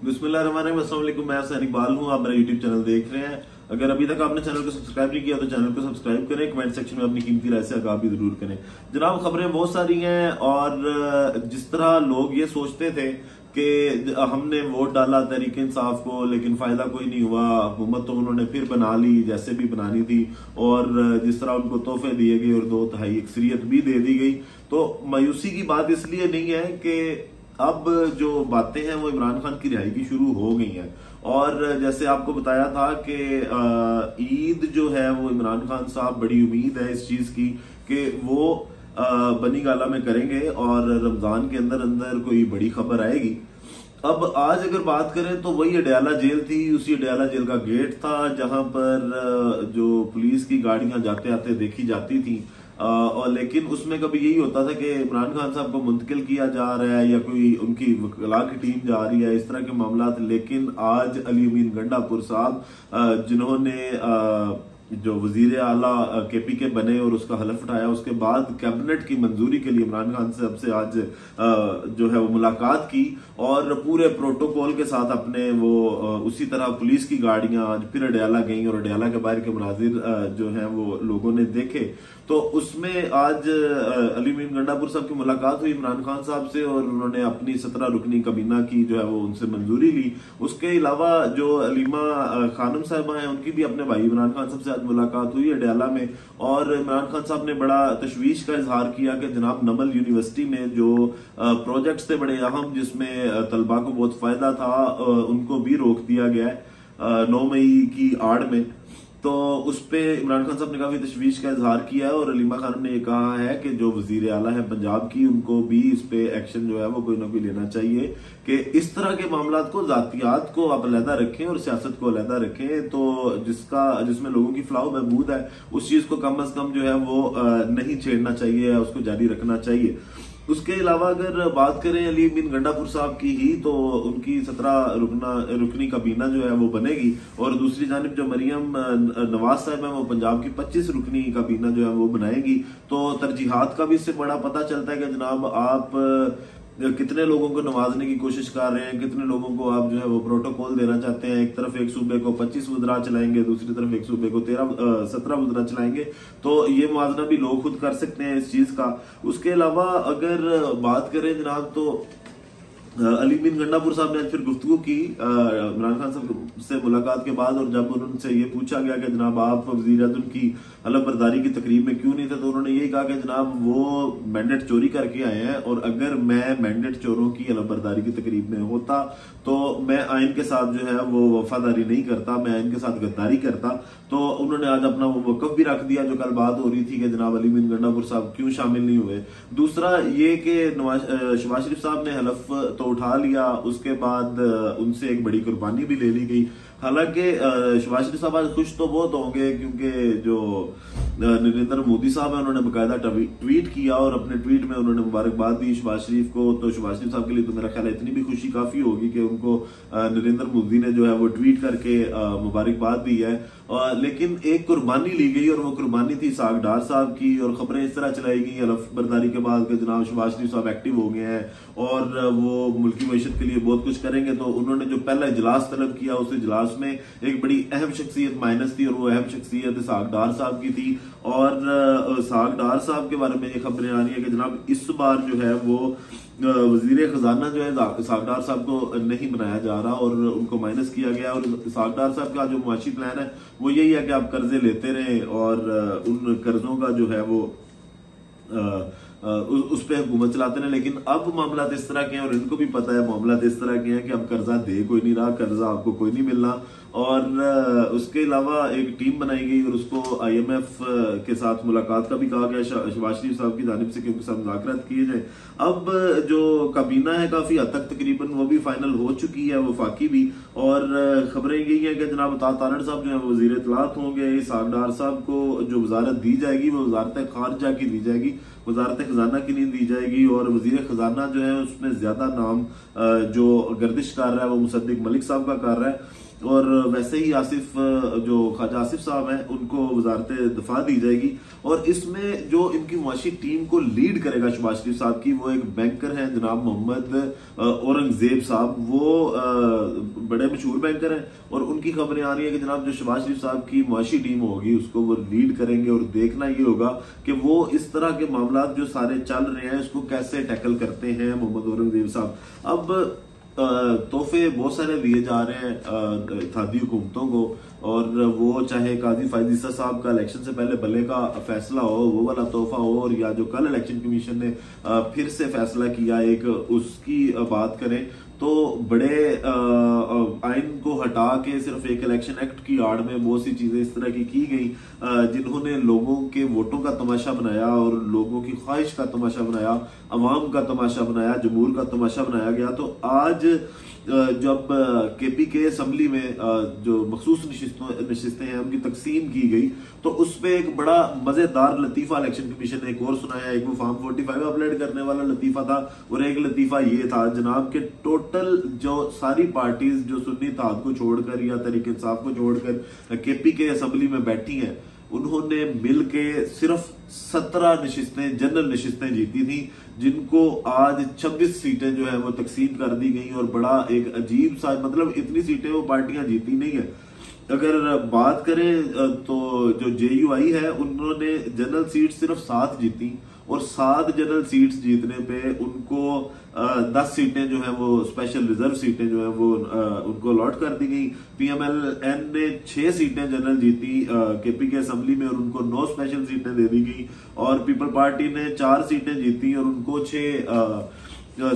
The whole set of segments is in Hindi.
बिस्मिल्लाहिर्रहमानिर्रहीम, अस्सलाम वालेकुम। मैं सैनिक बाल हूँ, आप मेरा यूट्यूब चैनल देख रहे हैं। अगर अभी तक आपने चैनल को सब्सक्राइब नहीं किया तो चैनल को सब्सक्राइब करें। कमेंट सेक्शन में अपनी कीमती राय से आगाह भी जरूर करें। जनाब, खबरें बहुत सारी हैं और जिस तरह लोग ये सोचते थे कि हमने वोट डाला तहरीक इंसाफ को लेकिन फायदा कोई नहीं हुआ, हुकूमत तो उन्होंने फिर बना ली जैसे भी बनानी थी, और जिस तरह उनको तोहफे दिए गए और 2/3 अक्सरियत भी दे दी गई, तो मायूसी की बात इसलिए नहीं है कि अब जो बातें हैं वो इमरान खान की रिहाई की शुरू हो गई हैं। और जैसे आपको बताया था कि ईद जो है वो इमरान खान साहब, बड़ी उम्मीद है इस चीज की कि वो बनी गाला में करेंगे और रमजान के अंदर अंदर कोई बड़ी खबर आएगी। अब आज अगर बात करें तो वही अडयाला जेल थी, उसी अडयाला जेल का गेट था जहां पर जो पुलिस की गाड़ियां जाते आते देखी जाती थी, और लेकिन उसमें कभी यही होता था कि इमरान खान साहब को मुंतकिल किया जा रहा है या कोई उनकी वकला की टीम जा रही है, इस तरह के मामला। लेकिन आज अली अमीन गंडापुर साहब जिन्होंने जो वजीर आला केपी के बने और उसका हलफ उठाया, उसके बाद कैबिनेट की मंजूरी के लिए इमरान खान साहब से आज जो है वो मुलाकात की और पूरे प्रोटोकॉल के साथ अपने वो उसी तरह पुलिस की गाड़ियां आज फिर अडयाला गई और अडयाला के बाहर के मनाजिर जो है वो लोगों ने देखे। तो उसमें आज अली अमीन गंडापुर साहब की मुलाकात हुई इमरान खान साहब से और उन्होंने अपनी 17 रुकनी काबीना की जो है वो उनसे मंजूरी ली। उसके अलावा जो अलीमा खानम साहबा हैं उनकी भी अपने भाई इमरान खान साहब से आज मुलाकात हुई अडयाला में, और इमरान खान साहब ने बड़ा तशवीश का इजहार किया कि जनाब नमल यूनिवर्सिटी में जो प्रोजेक्ट्स थे बड़े अहम जिसमें तलबा को बहुत फायदा था, उनको भी रोक दिया गया है 9 मई की आड़ में। तो उस पे इमरान खान साहब ने काफी तशवीश का इजहार किया है और अलीमा खान ने यह कहा है कि जो वजीर आला है पंजाब की, उनको भी इस पे एक्शन जो है वो कोई ना कोई लेना चाहिए कि इस तरह के मामला को, जातियात को आप अलहदा रखें और सियासत को अलहदा रखें। तो जिसमें लोगों की फलाह बहबूद है उस चीज को कम अज कम जो है वो नहीं छेड़ना चाहिए, उसको जारी रखना चाहिए। उसके अलावा अगर बात करें अली अमीन गंडापुर साहब की ही, तो उनकी 17 रुकनी काबीना जो है वो बनेगी, और दूसरी जानिब जो मरियम नवाज साहब है वो पंजाब की 25 रुकनी काबीना जो है वो बनाएगी। तो तरजीहात का भी इससे बड़ा पता चलता है कि जनाब आप कितने लोगों को नवाजने की कोशिश कर रहे हैं, कितने लोगों को आप जो है वो प्रोटोकॉल देना चाहते हैं। एक तरफ एक सूबे को 25 वज़रा चलाएंगे, दूसरी तरफ एक सूबे को 17 वज़रा चलाएंगे, तो ये मुआवजा भी लोग खुद कर सकते हैं इस चीज का। उसके अलावा अगर बात करें जनाब, तो अली अमीन गंडापुर साहब ने आज फिर गुफ्तगू की इमरान खान साहब से मुलाकात के बाद, और जब उनसे ये पूछा गया कि जनाब आप वज़ीर आज़म की हलफ बर्दारी की तकरीब में क्यों नहीं थे, तो उन्होंने यही कहा कि जनाब वो मैंडेट चोरी करके आए हैं और अगर मैं मैंडेट चोरों की हलफ बर्दारी की तकरीब में होता तो मैं आइन के साथ जो है वो वफादारी नहीं करता, मैं आइन के साथ गद्दारी करता। तो उन्होंने आज अपना वो वक़्फ़ भी रख दिया, जो कल बात हो रही थी कि जनाब अली अमीन गंडापुर साहब क्यों शामिल नहीं हुए। दूसरा ये कि शहबाज शरीफ साहब ने हलफ तो उठा लिया, उसके बाद उनसे एक बड़ी कुर्बानी भी ले ली गई। हालांकि शहबाज शरीफ साहब आज खुश तो बहुत होंगे क्योंकि जो नरेंद्र मोदी साहब है उन्होंने बाकायदा ट्वीट किया और अपने ट्वीट में उन्होंने मुबारकबाद दी शहबाज शरीफ को। तो शहबाज शरीफ साहब के लिए तो मेरा ख्याल है इतनी भी खुशी काफी होगी कि उनको नरेंद्र मोदी ने जो है वो ट्वीट करके मुबारकबाद दी है। लेकिन एक कुर्बानी ली गई और वो कुर्बानी थी इसहाक डार साहब की, और खबरें इस तरह चलाई गई हलफ बर्दारी के बाद कि जनाब शहबाज शरीफ साहब एक्टिव हो गए हैं और वो मुल्की मईशत के लिए बहुत कुछ करेंगे। तो उन्होंने जो पहला इजलास तलब किया उस इजलास में एक बड़ी अहम शख्सियत माइनस थी और वो अहम शख्सियत इसहाक डार साहब की थी। और इसहाक डार साहब के बारे में ये खबरें आ रही है कि जनाब इस बार जो है वो वजीर खजाना जो है इसहाक डार साहब को नहीं बनाया जा रहा और उनको माइनस किया गया। और इसहाक डार साहब का जो मुआशी प्लान है वो यही है कि आप कर्जे लेते रहें और उन कर्जों का जो है वो उस पे हुकूमत चलाते हैं। लेकिन अब मामला इस तरह के हैं और इनको भी पता है मामला इस तरह के हैं कि अब कर्जा दे कोई नहीं रहा, कर्जा आपको कोई नहीं मिलना। और उसके अलावा एक टीम बनाई गई और उसको IMF के साथ मुलाकात का भी कहा गया शहबाज शरीफ साहब की जानिब से कि उनके साथ मुज़ाकरात किए जाए। अब जो काबीना है काफी हद तक तकरीबन वो भी फाइनल हो चुकी है, वफाकी भी, और खबरें यही है कि जनाब तारड़ साहब जो है वो वज़ीर इत्तलात होंगे। इसहाक डार साहब को जो वजारत दी जाएगी वो वजारत खारजा की दी जाएगी, वजारत खजाना की नहीं दी जाएगी। और वजीर खजाना जो है उसमें ज्यादा नाम जो गर्दिश कर रहा है वो मुसद्दिक मलिक साहब का कर रहा है। और वैसे ही आसिफ जो ख्वाजा आसिफ साहब हैं उनको वजारत दफा दी जाएगी। और इसमें जो इनकी मुआशी टीम को लीड करेगा शहबाज शरीफ साहब की, वो एक बैंकर हैं जनाब मोहम्मद औरंगजेब साहब। वो बड़े मशहूर बैंकर हैं और उनकी खबरें आ रही है कि जनाब जो शहबाज शरीफ साहब की मुआशी टीम होगी उसको वो लीड करेंगे। और देखना ये होगा कि वो इस तरह के मामला जो सारे चल रहे हैं उसको कैसे टैकल करते हैं मोहम्मद औरंगजेब साहब। अब तोहफे बहुत सारे दिए जा रहे हैं इत्तेहादी हुकूमतों को, और वो चाहे काजी फायद ईसा साहब का इलेक्शन से पहले बल्ले का फैसला हो, वो वाला तोहफा हो, और या जो कल इलेक्शन कमीशन ने फिर से फैसला किया एक, उसकी बात करें तो बड़े आइन को हटा के सिर्फ एक इलेक्शन एक्ट की आड़ में बहुत सी चीजें इस तरह की गई जिन्होंने लोगों के वोटों का तमाशा बनाया और लोगों की ख्वाहिश का तमाशा बनाया, अवाम का तमाशा बनाया, जमहूर का तमाशा बनाया गया। तो आज जब केपी के असम्बली में जो मखसूस नशिस्तें हैं उनकी तकसीम की गई तो उसमें एक बड़ा मजेदार लतीफा इलेक्शन कमीशन ने एक और सुनाया। एक वो फॉर्म 45 अपलोड करने वाला लतीफा था और एक लतीफा ये था जनाब के टोटल जो सारी पार्टीज जो सुन्नी इत्तेहाद को छोड़कर या तहरीक इंसाफ को छोड़कर केपी के असम्बली में बैठी हैं, उन्होंने मिलके सिर्फ 17 नशिस्तें जनरल नशिस्तें जीती थी, जिनको आज 26 सीटें जो है वो तकसीम कर दी गई। और बड़ा एक अजीब सा, मतलब इतनी सीटें वो पार्टियां जीती नहीं है। अगर बात करें तो जो JUI है उन्होंने जनरल सीट सिर्फ 7 जीती और 7 जनरल सीट्स जीतने पे उनको 10 सीटें जो है वो स्पेशल रिजर्व सीटें जो है वो उनको अलॉट कर दी गई। PMLN ने 6 सीटें जनरल जीती केपी के असम्बली में और उनको 9 स्पेशल सीटें दे दी गई। और पीपल पार्टी ने 4 सीटें जीती और उनको 6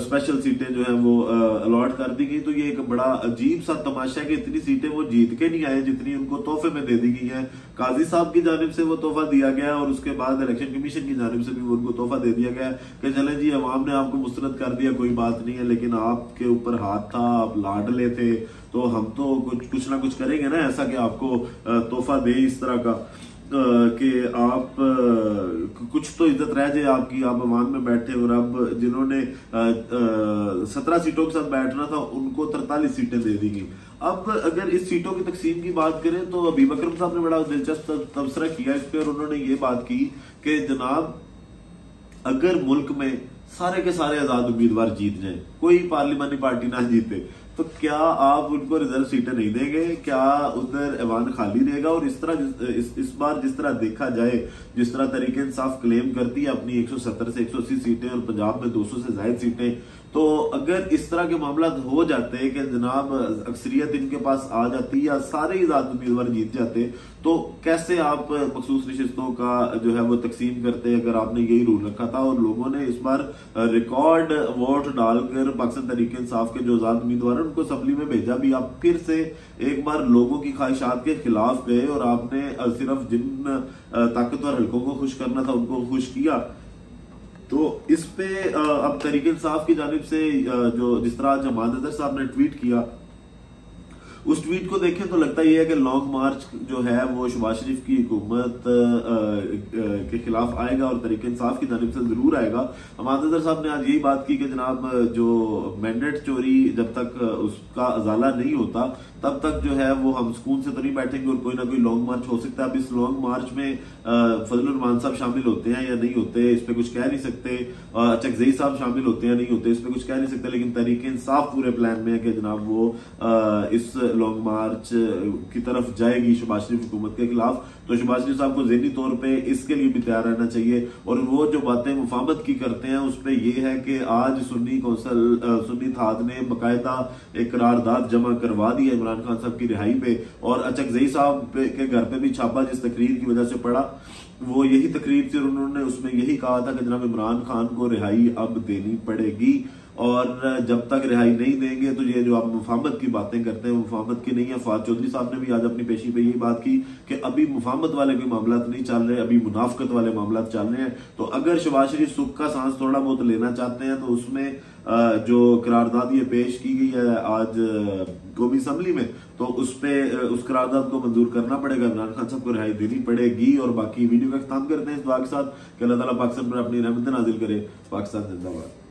स्पेशल सीटें जो है वो अलॉट कर दी गई। तो ये एक बड़ा अजीब सा तमाशा है कि इतनी सीटें वो जीत के नहीं आए जितनी उनको तोहफे में दे दी गई है। काजी साहब की जानिब से वो तोहफा दिया गया और उसके बाद इलेक्शन कमीशन की जानिब से भी उनको तोहफा दे दिया गया कि चले जी अवाम ने आपको मुस्तरद कर दिया, कोई बात नहीं है, लेकिन आपके ऊपर हाथ था, आप लाडले थे, तो हम तो कुछ ना कुछ करेंगे ना ऐसा कि आपको तोहफा दे इस तरह का कि आप कुछ तो इज्जत रह जाए आपकी, आप अवाम में बैठे। और अब जिन्होंने 17 सीटों के साथ बैठना था उनको 43 सीटें दे दी गई। अब अगर इस सीटों की तकसीम की बात करें तो अभी बकरम साहब ने बड़ा दिलचस्प तबसरा किया इस पर, और उन्होंने ये बात की कि जनाब अगर मुल्क में सारे के सारे आजाद उम्मीदवार जीत जाएं, कोई पार्लिमानी पार्टी ना जीते, तो क्या आप उनको रिजर्व सीटें नहीं देंगे? क्या उधर ऐवान खाली रहेगा? और इस तरह इस बार जिस तरह देखा जाए, जिस तरह तहरीक इंसाफ क्लेम करती है अपनी 170 से 180 सीटें और पंजाब में 200 से ज्यादा सीटें, तो अगर इस तरह के मामला हो जाते कि जनाब अक्सरियत इनके पास आ जाती या सारे ही आजाद उम्मीदवार जीत जाते, तो कैसे आप मखसूस नशिस्तों का जो है वो तकसीम करते अगर आपने यही रूल रखा था। और लोगों ने इस बार रिकॉर्ड वोट डालकर पाकिस्तान तहरीक इंसाफ के जो आजाद उम्मीदवार उनको असम्बली में भेजा भी। आप फिर से एक बार लोगों की ख्वाहिशात के खिलाफ गए और आपने सिर्फ जिन ताकतवर हलकों को खुश करना था उनको खुश किया। तो इस पे अब तहरीक इंसाफ की जानिब से जो जिस तरह जमात अजहर साहब ने ट्वीट किया, उस ट्वीट को देखें तो लगता यह है कि लॉन्ग मार्च जो है वो शहबाज शरीफ की हुकूमत के खिलाफ आएगा और तहरीक इंसाफ की जानिब से जरूर आएगा। जमात अजहर साहब ने आज यही बात की कि जनाब जो मैंडेट चोरी जब तक उसका अजाला नहीं होता तब तक जो है वो हम सुकून से तो नहीं बैठेंगे और कोई ना कोई लॉन्ग मार्च हो सकता है। अब इस लॉन्ग मार्च में फजलुर रहमान साहब शामिल होते हैं या नहीं होते इस पे कुछ कह नहीं सकते, चकजई साहब शामिल होते हैं नहीं होते इस पे कुछ कह नहीं सकते, लेकिन तहरीक इंसाफ पूरे प्लान में है कि जनाब वो इस लॉन्ग मार्च की तरफ जाएगी शहबाज शरीफ हुकूमत के खिलाफ। तो शहबाज शरीफ साहब को ज़हनी तौर पे इसके लिए भी तैयार रहना चाहिए। और वो जो बातें मुफाहमत की करते हैं उस पर यह है कि आज सुन्नी कौंसल सुन्नी इत्तेहाद ने बाकायदा एक करारदाद जमा करवा दी है इमरान खान साहब की रिहाई पे, और चकजई साहब के घर पे भी छापा जिस तकरीर की वजह से पड़ा वो यही तकरीर थी। उन्होंने उसमें यही कहा था कि जनाब इमरान खान को रिहाई अब देनी पड़ेगी और जब तक रिहाई नहीं देंगे तो ये जो आप मुफाहमत की बातें करते हैं मुफाहमत की नहीं है। फवाद चौधरी साहब ने भी आज अपनी पेशी पे यही बात की कि अभी मुफाहमत वाले कोई मामला नहीं चल रहे, अभी मुनाफकत वाले मामला चल रहे हैं। तो अगर शहबाज शरीफ सुख का सांस थोड़ा बहुत लेना चाहते हैं तो उसमें जो करारदाद ये पेश की गई है आज कौमी असम्बली में, तो उस करारदाद को मंजूर करना पड़ेगा, इमरान खान साहब को रिहाई देनी पड़ेगी। और बाकी वीडियो का इख्तिताम करते हैं इस दुआ के साथ कि अल्लाह ताला पाकिस्तान पर अपनी रहमत नाजिल करे। पाकिस्तान जिंदाबाद।